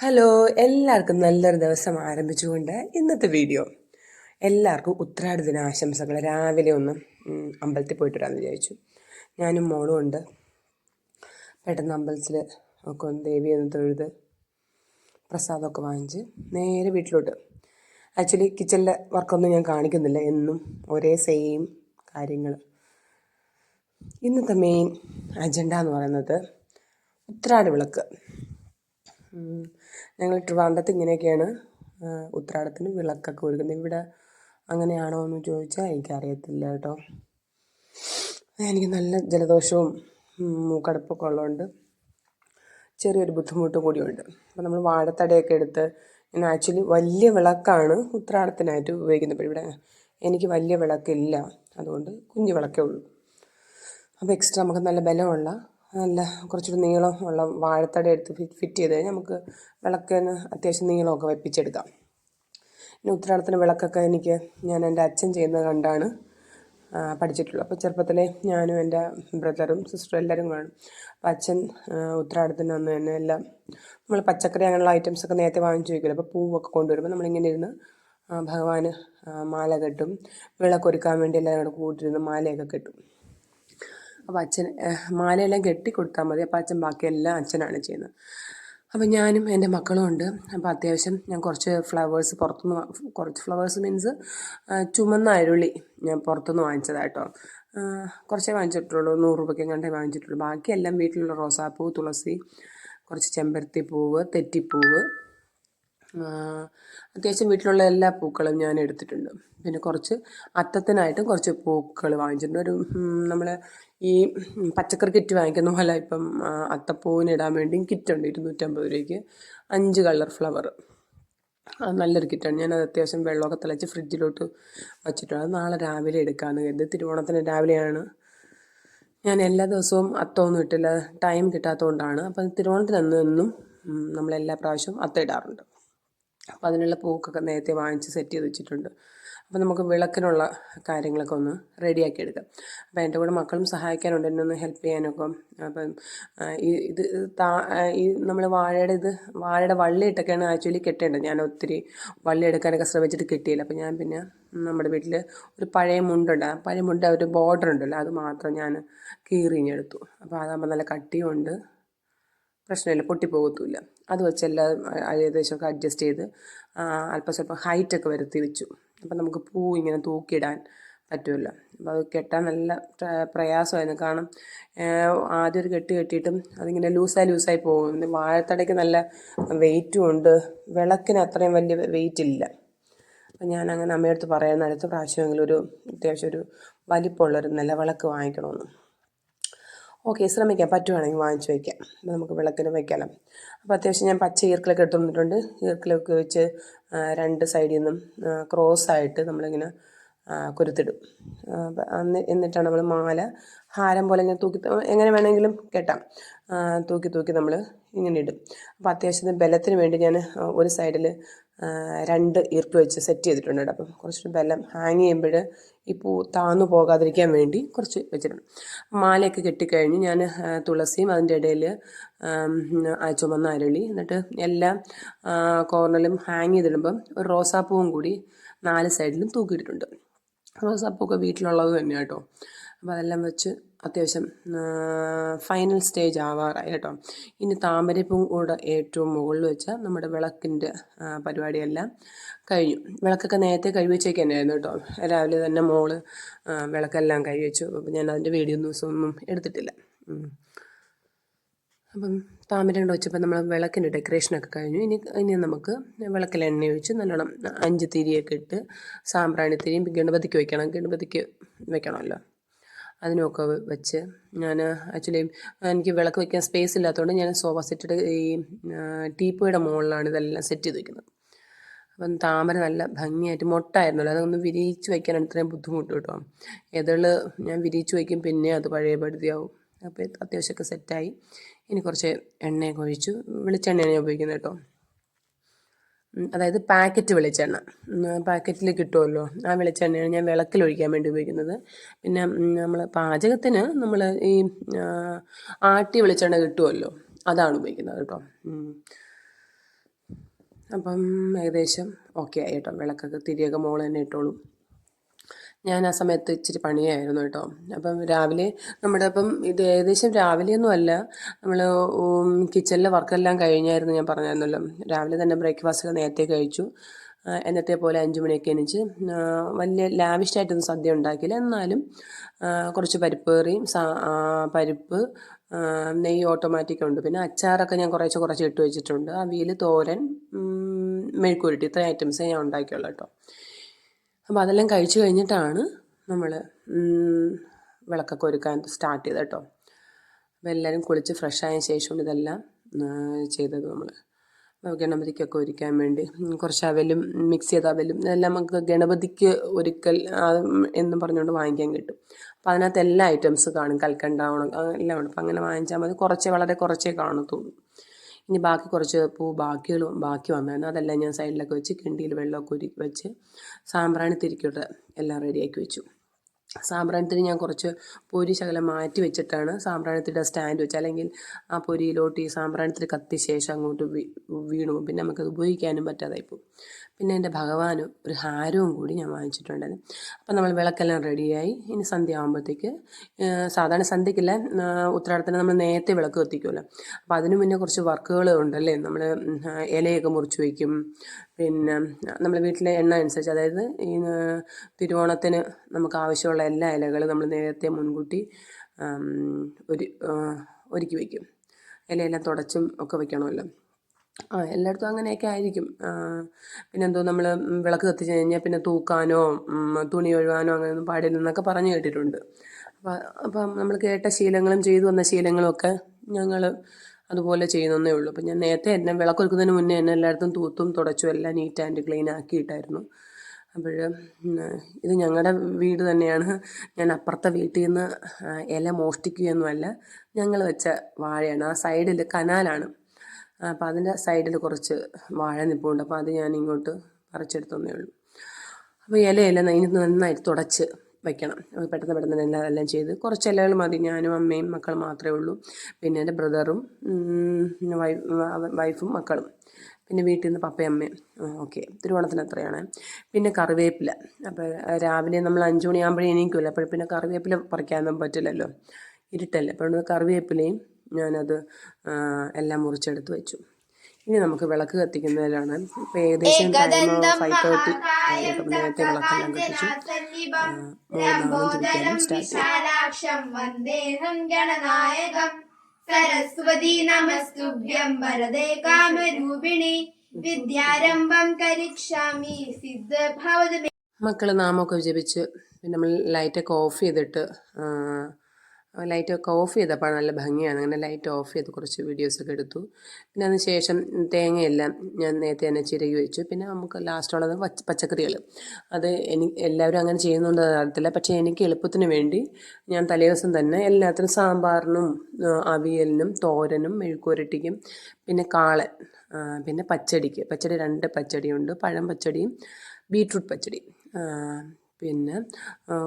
Hello, എല്ലാവർക്കും നല്ലൊരു ദിവസം ആരംഭിച്ചുകൊണ്ട് ഇന്നത്തെ വീഡിയോ. എല്ലാവർക്കും ഉത്രാട ദിനാശംസകൾ. രാവിലെ ഒന്ന് അമ്പലത്തിൽ പോയിട്ട് വരാമെന്ന് വിചാരിച്ചു. ഞാനും മോളും ഉണ്ട്. പെട്ടെന്ന് അമ്പലത്തിൽ ഒക്കെ ഒന്ന് ദേവിയെ ഒന്ന് തൊഴുത് പ്രസാദമൊക്കെ വാങ്ങിച്ച് നേരെ വീട്ടിലോട്ട്. ആക്ച്വലി കിച്ചണിലെ വർക്കൊന്നും ഞാൻ കാണിക്കുന്നില്ല, എന്നും ഒരേ സെയിം കാര്യങ്ങൾ. ഇന്നത്തെ മെയിൻ അജണ്ട എന്ന് പറയുന്നത് ഉത്രാട വിളക്ക്. ഞങ്ങൾ ട്രിവാൻഡ്രത്ത് ഇങ്ങനെയൊക്കെയാണ് ഉത്രാടത്തിന് വിളക്കൊക്കെ ഒരുക്കുന്നത്. ഇവിടെ അങ്ങനെയാണോ എന്ന് ചോദിച്ചാൽ എനിക്കറിയത്തില്ല കേട്ടോ. എനിക്ക് നല്ല ജലദോഷവും മൂക്കടപ്പൊക്കെ ഉള്ളതുകൊണ്ട് ചെറിയൊരു ബുദ്ധിമുട്ടും കൂടിയുണ്ട്. അപ്പോൾ നമ്മൾ വാഴത്തടയൊക്കെ എടുത്ത് ഞാൻ ആക്ച്വലി വലിയ വിളക്കാണ് ഉത്രാടത്തിനായിട്ട് ഉപയോഗിക്കുന്നത്. ഇപ്പോൾ ഇവിടെ എനിക്ക് വലിയ വിളക്കില്ല, അതുകൊണ്ട് കുഞ്ഞു വിളക്കേ ഉള്ളൂ. അപ്പോൾ എക്സ്ട്രാ നമുക്ക് നല്ല ബലമുള്ള നല്ല കുറച്ചൊരു നീളമുള്ള വാഴത്തട എടുത്ത് ഫിറ്റ് ചെയ്ത് കഴിഞ്ഞാൽ നമുക്ക് വിളക്കിന് അത്യാവശ്യം നീളമൊക്കെ വെപ്പിച്ചെടുക്കാം. പിന്നെ ഉത്രാടത്തിന് വിളക്കൊക്കെ ഞാൻ എൻ്റെ അച്ഛൻ ചെയ്യുന്നത് കണ്ടാണ് പഠിച്ചിട്ടുള്ളത്. അപ്പോൾ ചെറുപ്പത്തിലെ ഞാനും എൻ്റെ ബ്രദറും സിസ്റ്ററും എല്ലാവരും കാണും. അപ്പോൾ അച്ഛൻ ഉത്രാടത്തിന് അന്ന് തന്നെ എല്ലാം നമ്മൾ പച്ചക്കറി അങ്ങനെയുള്ള ഐറ്റംസൊക്കെ നേരത്തെ വാങ്ങിച്ച് വയ്ക്കുമല്ലോ. അപ്പോൾ പൂവൊക്കെ കൊണ്ടുവരുമ്പോൾ നമ്മളിങ്ങനെ ഇരുന്ന് ഭഗവാന് മാല കെട്ടും. വിളക്കൊരുക്കാൻ വേണ്ടി എല്ലാവരും കൂടെ കൂട്ടിരുന്ന് മാലയൊക്കെ കെട്ടും. അപ്പോൾ അച്ഛൻ മാലയെല്ലാം കെട്ടിക്കൊടുത്താൽ മതി. അപ്പോൾ അച്ഛൻ ബാക്കിയെല്ലാം അച്ഛനാണ് ചെയ്യുന്നത്. അപ്പോൾ ഞാനും എൻ്റെ മക്കളും ഉണ്ട്. അപ്പോൾ അത്യാവശ്യം ഞാൻ കുറച്ച് ഫ്ലവേഴ്സ് കുറച്ച് ഫ്ലവേഴ്സ് മീൻസ് ചുമന്ന അരുളി ഞാൻ പുറത്തുനിന്ന് വാങ്ങിച്ചതാട്ടോ. കുറച്ചേ വാങ്ങിച്ചിട്ടുള്ളൂ, 100 രൂപയ്ക്ക് കണ്ടേ വാങ്ങിച്ചിട്ടുള്ളൂ. ബാക്കിയെല്ലാം വീട്ടിലുള്ള റോസാപ്പൂ, തുളസി, കുറച്ച് ചെമ്പരത്തി പൂവ്, തെറ്റിപ്പൂവ്, അത്യാവശ്യം വീട്ടിലുള്ള എല്ലാ പൂക്കളും ഞാൻ എടുത്തിട്ടുണ്ട്. പിന്നെ കുറച്ച് അത്തത്തിനായിട്ടും കുറച്ച് പൂക്കൾ വാങ്ങിച്ചിട്ടുണ്ട്. നമ്മൾ ഈ പച്ചക്കറി കിറ്റ് വാങ്ങിക്കുന്ന പോലെ ഇപ്പം അത്തപ്പൂവിനിടാൻ വേണ്ടി കിറ്റുണ്ട് 250 രൂപയ്ക്ക് 5 കളർ ഫ്ലവർ. അത് നല്ലൊരു കിറ്റാണ്. ഞാനത് അത്യാവശ്യം വെള്ളമൊക്കെ തിളച്ച് ഫ്രിഡ്ജിലോട്ട് വച്ചിട്ടുണ്ട്. അത് നാളെ രാവിലെ എടുക്കാമെന്ന് കരുതി. തിരുവോണത്തിന് രാവിലെയാണ്. ഞാൻ എല്ലാ ദിവസവും അത്തമൊന്നും ഇട്ടില്ല, ടൈം കിട്ടാത്തതുകൊണ്ടാണ്. അപ്പം തിരുവോണത്തിന് എന്നും നമ്മളെല്ലാ പ്രാവശ്യവും അത്തം ഇടാറുണ്ട്. അപ്പോൾ അതിനുള്ള പൂക്കൊക്കെ നേരത്തെ വാങ്ങിച്ച് സെറ്റ് ചെയ്ത് വെച്ചിട്ടുണ്ട്. അപ്പോൾ നമുക്ക് വിളക്കിനുള്ള കാര്യങ്ങളൊക്കെ ഒന്ന് റെഡിയാക്കി എടുക്കാം. അപ്പോൾ എൻ്റെ കൂടെ മക്കളും സഹായിക്കാനുണ്ട്, എന്നെ ഒന്ന് ഹെൽപ്പ് ചെയ്യാനൊക്കെ. അപ്പം ഈ നമ്മൾ വാഴയുടെ വള്ളിയിട്ടൊക്കെയാണ് ആക്ച്വലി കെട്ടേണ്ടത്. ഞാൻ ഒത്തിരി വള്ളി എടുക്കാനൊക്കെ ശ്രമിച്ചിട്ട് കിട്ടിയില്ല. അപ്പോൾ ഞാൻ പിന്നെ നമ്മുടെ വീട്ടിൽ ഒരു പഴയ മുണ്ടുണ്ട്. ആ പഴയ മുണ്ട് ഒരു ബോർഡർ ഉണ്ടല്ലോ, അത് മാത്രം ഞാൻ കീറിഞ്ഞെടുത്തു. അപ്പോൾ അതാകുമ്പോൾ നല്ല കട്ടിയുണ്ട്, പ്രശ്നമില്ല, പൊട്ടിപ്പോകത്തുമില്ല. അത് വെച്ചെല്ലാം ഏകദേശമൊക്കെ അഡ്ജസ്റ്റ് ചെയ്ത് അല്പം സ്വല്പം ഹൈറ്റൊക്കെ വരുത്തി വെച്ചു. അപ്പം നമുക്ക് പൂ ഇങ്ങനെ തൂക്കിയിടാൻ പറ്റുമല്ലോ. അപ്പോൾ അത് കെട്ടാൻ നല്ല പ്രയാസമായിരുന്നു. കാരണം ആദ്യം ഒരു കെട്ടിയിട്ടും അതിങ്ങനെ ലൂസായി പോകും. വാഴത്തടയ്ക്ക് നല്ല വെയിറ്റും ഉണ്ട്, വിളക്കിന് അത്രയും വലിയ വെയിറ്റ് ഇല്ല. അപ്പം ഞാൻ അങ്ങനെ അമ്മയടുത്ത് പറയാൻ അടുത്ത പ്രാവശ്യമെങ്കിലും അത്യാവശ്യം ഒരു വലിപ്പമുള്ളൊരു നിലവിളക്ക് വാങ്ങിക്കണമെന്ന്. ഓക്കെ, ശ്രമിക്കാം, പറ്റുവാണെങ്കിൽ വാങ്ങിച്ച് വയ്ക്കാം. അപ്പോൾ നമുക്ക് വിളക്കിന് വയ്ക്കാമല്ലോ. അപ്പോൾ അത്യാവശ്യം ഞാൻ പച്ച ഈർക്കിലൊക്കെ എടുത്തു വന്നിട്ടുണ്ട്. ഈർക്കിലൊക്കെ വെച്ച് 2 സൈഡിൽ നിന്നും ക്രോസായിട്ട് നമ്മളിങ്ങനെ കുരുത്തിടും. എന്നിട്ടാണ് നമ്മൾ മാല ഹാരം പോലെ ഇങ്ങനെ തൂക്കി, എങ്ങനെ വേണമെങ്കിലും കെട്ടാം. തൂക്കി നമ്മൾ ഇങ്ങനെ ഇടും. അപ്പോൾ അത്യാവശ്യത്തിന് ബലത്തിന് വേണ്ടി ഞാൻ ഒരു സൈഡിൽ 2 ഈർക്കിൽ വെച്ച് സെറ്റ് ചെയ്തിട്ടുണ്ട്. അപ്പം കുറച്ച് ബലം ഹാങ് ചെയ്യുമ്പോൾ ഈ പൂ താന്നു പോകാതിരിക്കാൻ വേണ്ടി കുറച്ച് വെച്ചിട്ടുണ്ട്. മാലയൊക്കെ കെട്ടിക്കഴിഞ്ഞ് ഞാൻ തുളസിയും അതിൻ്റെ ഇടയിൽ ചുമന്ന അരളി, എന്നിട്ട് എല്ലാ കോർണറിലും ഹാങ് ചെയ്തിടുമ്പം ഒരു റോസാപ്പൂവും കൂടി 4 സൈഡിലും തൂക്കിയിട്ടിട്ടുണ്ട്. റോസാപ്പൂവൊക്കെ വീട്ടിലുള്ളത് തന്നെയാണ് കേട്ടോ. അപ്പോൾ അതെല്ലാം വെച്ച് അത്യാവശ്യം ഫൈനൽ സ്റ്റേജ് ആവാറായി കേട്ടോ. ഇനി താമരപ്പൂവും കൂടെ ഏറ്റവും മുകളിൽ വെച്ചാൽ നമ്മുടെ വിളക്കിൻ്റെ പരിപാടിയെല്ലാം കഴിഞ്ഞു. വിളക്കൊക്കെ നേരത്തെ കഴുകിവെച്ചേക്ക് തന്നെയായിരുന്നു കേട്ടോ. രാവിലെ തന്നെ മോള് വിളക്കെല്ലാം കഴുകിവെച്ചു. അപ്പോൾ ഞാൻ അതിൻ്റെ വീഡിയോ ഒന്നും എടുത്തിട്ടില്ല. അപ്പം താമര കൊണ്ട് വെച്ചപ്പോൾ നമ്മൾ വിളക്കിൻ്റെ ഡെക്കറേഷനൊക്കെ കഴിഞ്ഞു. ഇനി നമുക്ക് വിളക്കിൽ എണ്ണ ഒഴിച്ച് നല്ലോണം 5 തിരിയൊക്കെ ഇട്ട് സാമ്പ്രാണി തിരിയും ഗണപതിക്ക് വെക്കണമല്ലോ. അതിനൊക്കെ വെച്ച് ഞാൻ ആക്ച്വലി എനിക്ക് വിളക്ക് വയ്ക്കാൻ സ്പേസ് ഇല്ലാത്തതുകൊണ്ട് ഞാൻ സോഫ സെറ്റിട്ട് ഈ ടീപ്പോയുടെ മുകളിലാണ് ഇതെല്ലാം സെറ്റ് ചെയ്ത് വയ്ക്കുന്നത്. അപ്പം താമര നല്ല ഭംഗിയായിട്ട് മൊട്ടായിരുന്നല്ലോ, അതൊന്ന് വിരിയിച്ച് വയ്ക്കാനാണ് ഇത്രയും ബുദ്ധിമുട്ട് കേട്ടോ. ഞാൻ വിരിയിച്ച് വയ്ക്കും, പിന്നെ അത് പഴയ പടുതിയാവും. അപ്പോൾ അത്യാവശ്യമൊക്കെ സെറ്റായി. ഇനി കുറച്ച് എണ്ണയൊക്കെ ഒഴിച്ചു. വെളിച്ചെണ്ണയാണ് ഞാൻ ഉപയോഗിക്കുന്നത് കേട്ടോ. അതായത് പാക്കറ്റ് വെളിച്ചെണ്ണ, പാക്കറ്റിൽ കിട്ടുമല്ലോ, ആ വെളിച്ചെണ്ണയാണ് ഞാൻ വിളക്കിലൊഴിക്കാൻ വേണ്ടി ഉപയോഗിക്കുന്നത്. പിന്നെ നമ്മൾ പാചകത്തിന് നമ്മൾ ഈ ആട്ടിയ വെളിച്ചെണ്ണ കിട്ടുമല്ലോ, അതാണ് ഉപയോഗിക്കുന്നത് കേട്ടോ. അപ്പം ഏകദേശം ഓക്കെ ആയി കേട്ടോ. വിളക്കൊക്കെ തിരിയൊക്കെ മോള് തന്നെ ഇട്ടോളും. ഞാൻ ആ സമയത്ത് ഇച്ചിരി പണിയായിരുന്നു കേട്ടോ. അപ്പം രാവിലെ അപ്പം ഇത് ഏകദേശം രാവിലെയൊന്നും അല്ല, നമ്മൾ കിച്ചണിലെ വർക്കെല്ലാം കഴിഞ്ഞായിരുന്നു, ഞാൻ പറഞ്ഞായിരുന്നല്ലോ. രാവിലെ തന്നെ ബ്രേക്ക്ഫാസ്റ്റൊക്കെ നേരത്തെ കഴിച്ചു. എന്നത്തെ പോലെ 5 മണിയൊക്കെ എണീച്ച് വലിയ ലാവിഷായിട്ടൊന്നും സദ്യ ഉണ്ടാക്കിയില്ല. എന്നാലും കുറച്ച് പരിപ്പ് കറിയും പരിപ്പ്, നെയ്യ് ഓട്ടോമാറ്റിക് ഉണ്ട്. പിന്നെ അച്ചാറൊക്കെ ഞാൻ കുറച്ച് ഇട്ട് വെച്ചിട്ടുണ്ട്. അവിയൽ, തോരൻ, മെഴുക്കുരുട്ടി, ഇത്രയും ഐറ്റംസേ ഞാൻ ഉണ്ടാക്കിയുള്ളൂ കേട്ടോ. അപ്പോൾ അതെല്ലാം കഴിച്ചു കഴിഞ്ഞിട്ടാണ് നമ്മൾ വിളക്കൊക്കെ ഒരുക്കാൻ സ്റ്റാർട്ട് ചെയ്തത് കേട്ടോ. അപ്പോൾ എല്ലാവരും കുളിച്ച് ഫ്രഷായ ശേഷമാണ് ഇതെല്ലാം ചെയ്തത്. നമ്മൾ ഗണപതിക്കൊക്കെ ഒരുക്കാൻ വേണ്ടി കുറച്ച് അവലും മിക്സ് ചെയ്ത അവലും ഇതെല്ലാം നമുക്ക് ഗണപതിക്ക് ഒരുക്കൽ എന്നും പറഞ്ഞുകൊണ്ട് വാങ്ങിക്കാൻ കിട്ടും. അപ്പോൾ അതിനകത്ത് എല്ലാ ഐറ്റംസ് കാണും, കൽക്കണ്ട എല്ലാം ഉണ്ട്. അപ്പം അങ്ങനെ വാങ്ങിച്ചാൽ മതി. വളരെ കുറച്ചേ കാണത്തുള്ളൂ. ഇനി ബാക്കി കുറച്ച് പൂ ബാക്കി വന്നായിരുന്നു. അതെല്ലാം ഞാൻ സൈഡിലൊക്കെ വെച്ച് കിണ്ടിയിൽ വെള്ളമൊക്കെ ഉരുക്കി വെച്ച് സാമ്പ്രാണി തിരിക്കോട്ട് എല്ലാം റെഡിയാക്കി വെച്ചു. സാമ്പ്രാണിത്തിരി ഞാൻ കുറച്ച് പൊരി ശകലം മാറ്റി വെച്ചിട്ടാണ് സാമ്പ്രാണിത്തിരിയുടെ സ്റ്റാൻഡ് വെച്ച്, അല്ലെങ്കിൽ ആ പൊരിയിലോട്ട് ഈ സാമ്പ്രാണിത്തിരി കത്തിയ ശേഷം അങ്ങോട്ട് വീണു. പിന്നെ നമുക്കത് ഉപയോഗിക്കാനും പറ്റാതായിപ്പോവും. പിന്നെ എൻ്റെ ഭഗവാന് ഒരു ഹാരവും കൂടി ഞാൻ വാങ്ങിച്ചിട്ടുണ്ടായിരുന്നു. അപ്പം നമ്മൾ വിളക്കെല്ലാം റെഡിയായി. ഇനി സന്ധ്യ ആകുമ്പോഴത്തേക്ക്, സാധാരണ സന്ധ്യയ്ക്കില്ല, ഉത്തരാടത്തിന് നമ്മൾ നേരത്തെ വിളക്ക് കത്തിക്കുമല്ലോ. അപ്പോൾ അതിന് മുന്നേ കുറച്ച് വർക്കുകൾ ഉണ്ടല്ലേ. നമ്മൾ ഇലയൊക്കെ മുറിച്ച് വയ്ക്കും. പിന്നെ നമ്മുടെ വീട്ടിലെ എണ്ണ അനുസരിച്ച്, അതായത് ഈ തിരുവോണത്തിന് നമുക്ക് ആവശ്യമുള്ള എല്ലാ ഇലകളും നമ്മൾ നേരത്തെ മുൻകൂട്ടി ഒരുക്കി വയ്ക്കും. ഇലയെല്ലാം തുടച്ചും ഒക്കെ വയ്ക്കണമല്ലോ. എല്ലായിടത്തും അങ്ങനെയൊക്കെ ആയിരിക്കും. പിന്നെന്തോ നമ്മൾ വിളക്ക് കത്തിച്ച് കഴിഞ്ഞാൽ പിന്നെ തൂക്കാനോ തുണി കഴുകാനോ അങ്ങനെയൊന്നും പാടില്ലെന്നൊക്കെ പറഞ്ഞു കേട്ടിട്ടുണ്ട്. അപ്പം നമ്മൾ കേട്ട ശീലങ്ങളും ചെയ്തു വന്ന ശീലങ്ങളും ഒക്കെ ഞങ്ങൾ അതുപോലെ ചെയ്യുന്നതേ ഉള്ളൂ. അപ്പം ഞാൻ നേരത്തെ എന്നെ വിളക്കൊരുക്കുന്നതിന് മുന്നേ എന്നെ എല്ലായിടത്തും തൂത്തും തുടച്ചും എല്ലാം നീറ്റ് ആൻഡ് ക്ലീൻ ആക്കിയിട്ടായിരുന്നു. അപ്പോൾ ഇത് ഞങ്ങളുടെ വീട് തന്നെയാണ്. ഞാൻ അപ്പുറത്തെ വീട്ടിൽ നിന്ന് ഇല മോഷ്ടിക്കുകയൊന്നുമല്ല. ഞങ്ങൾ വെച്ച വാഴയാണ്. ആ സൈഡിൽ കനാലാണ്. അപ്പോൾ അതിൻ്റെ സൈഡിൽ കുറച്ച് വാഴ നിൽപ്പുണ്ട്. അപ്പോൾ അത് ഞാൻ ഇങ്ങോട്ട് പറിച്ചെടുത്തേ ഉള്ളൂ. അപ്പോൾ ഇലയെല്ലാം നന്നായിട്ട് തുടച്ച് വയ്ക്കണം. പെട്ടെന്ന് എല്ലാം ചെയ്ത് കുറച്ച് ഇലകൾ മതി. ഞാനും അമ്മയും മക്കളും മാത്രമേ ഉള്ളൂ. പിന്നെ എൻ്റെ ബ്രദറും വൈഫും മക്കളും, പിന്നെ വീട്ടിൽ നിന്ന് പപ്പയും അമ്മയും. ഓക്കെ, തിരുവോണത്തിന് അത്രയാണ്. പിന്നെ കറിവേപ്പില. അപ്പോൾ രാവിലെ നമ്മൾ 5 മണിയാകുമ്പോഴേ എണീക്കുമല്ലോ. അപ്പോൾ പിന്നെ കറിവേപ്പില പറിക്കാനൊന്നും പറ്റില്ലല്ലോ, ഇരുട്ടല്ലേ. അപ്പോൾ കറിവേപ്പിലയും ഞാനത് എല്ലാം മുറിച്ചെടുത്ത് വെച്ചു. ഇനി നമുക്ക് വിളക്ക് കത്തിക്കുന്നതിലാണ്. ഇപ്പോൾ ഏകദേശം ടൈം 5:30 ആയിട്ട് നേരത്തെ വിളക്കെല്ലാം കത്തിച്ചു. സരസ്വതി നമസ്തുഭ്യം വരദേ കാമരൂപിണി വിദ്യാരംഭം കരിഷ്യാമി സിദ്ധഭവതി. മക്കള് നാമമൊക്കെ ജപിച്ച് പിന്നെ നമ്മൾ ലൈറ്റൊക്കെ ഓഫ് ചെയ്തിട്ട്, ലൈറ്റൊക്കെ ഓഫ് ചെയ്തപ്പോൾ നല്ല ഭംഗിയാണ്. അങ്ങനെ ലൈറ്റ് ഓഫ് ചെയ്ത് കുറച്ച് വീഡിയോസൊക്കെ എടുത്തു. പിന്നെ അതിന് ശേഷം തേങ്ങയെല്ലാം ഞാൻ നേരത്തെ തന്നെ ചിരകി വെച്ചു. പിന്നെ നമുക്ക് ലാസ്റ്റുള്ളത് പച്ചക്കറികൾ. അത് എല്ലാവരും അങ്ങനെ ചെയ്യുന്നുണ്ട് അറിയത്തില്ല. പക്ഷേ എനിക്ക് എളുപ്പത്തിന് വേണ്ടി ഞാൻ തലേദിവസം തന്നെ എല്ലാത്തിനും സാമ്പാറിനും അവിയലിനും തോരനും മെഴുക്കുവരട്ടിക്കും പിന്നെ കാളൻ, പിന്നെ പച്ചടി 2 പച്ചടിയുണ്ട്. പഴം പച്ചടിയും ബീട്രൂട്ട് പച്ചടി, പിന്നെ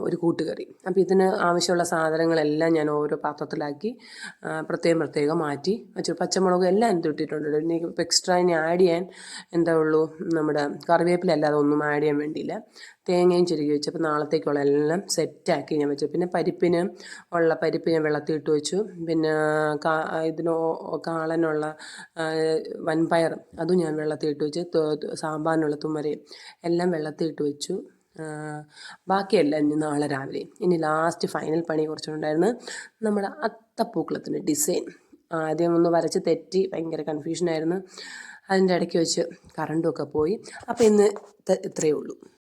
ഒരു കൂട്ടുകറി. അപ്പോൾ ഇതിന് ആവശ്യമുള്ള സാധനങ്ങളെല്ലാം ഞാൻ ഓരോ പാത്രത്തിലാക്കി പ്രത്യേകം മാറ്റി വെച്ചു. പച്ചമുളകും എല്ലാം എന്ത് ഇട്ടിട്ടുണ്ട്. ഇനി എക്സ്ട്രാ ഇനി ആഡ് ചെയ്യാൻ എന്താ ഉള്ളൂ, നമ്മുടെ കറിവേപ്പില അല്ലാതെ ഒന്നും ആഡ് ചെയ്യാൻ വേണ്ടിയില്ല. തേങ്ങയും ചിരകി വെച്ചു. അപ്പോൾ നാളത്തേക്കുള്ള എല്ലാം സെറ്റാക്കി ഞാൻ വെച്ചു. പിന്നെ പരിപ്പ് ഞാൻ വെള്ളത്തിലിട്ട് വെച്ചു. പിന്നെ കാളനുള്ള വൻപയർ അതും ഞാൻ വെള്ളത്തിലിട്ട് വെച്ച്. സാമ്പാറിനുള്ള തുമരയും എല്ലാം വെള്ളത്തിലിട്ട് വെച്ചു. ബാക്കിയെല്ലാം ഇനി നാളെ രാവിലെ. ഇനി ലാസ്റ്റ് ഫൈനൽ പണി കുറച്ചുണ്ടായിരുന്നു. നമ്മുടെ അത്തപ്പൂക്കളത്തിൻ്റെ ഡിസൈൻ ആദ്യം ഒന്ന് വരച്ച് തെറ്റി, ഭയങ്കര കൺഫ്യൂഷനായിരുന്നു. അതിൻ്റെ ഇടയ്ക്ക് വെച്ച് കറണ്ടുമൊക്കെ പോയി. അപ്പോൾ ഇന്ന് ഇത്രയേ ഉള്ളൂ.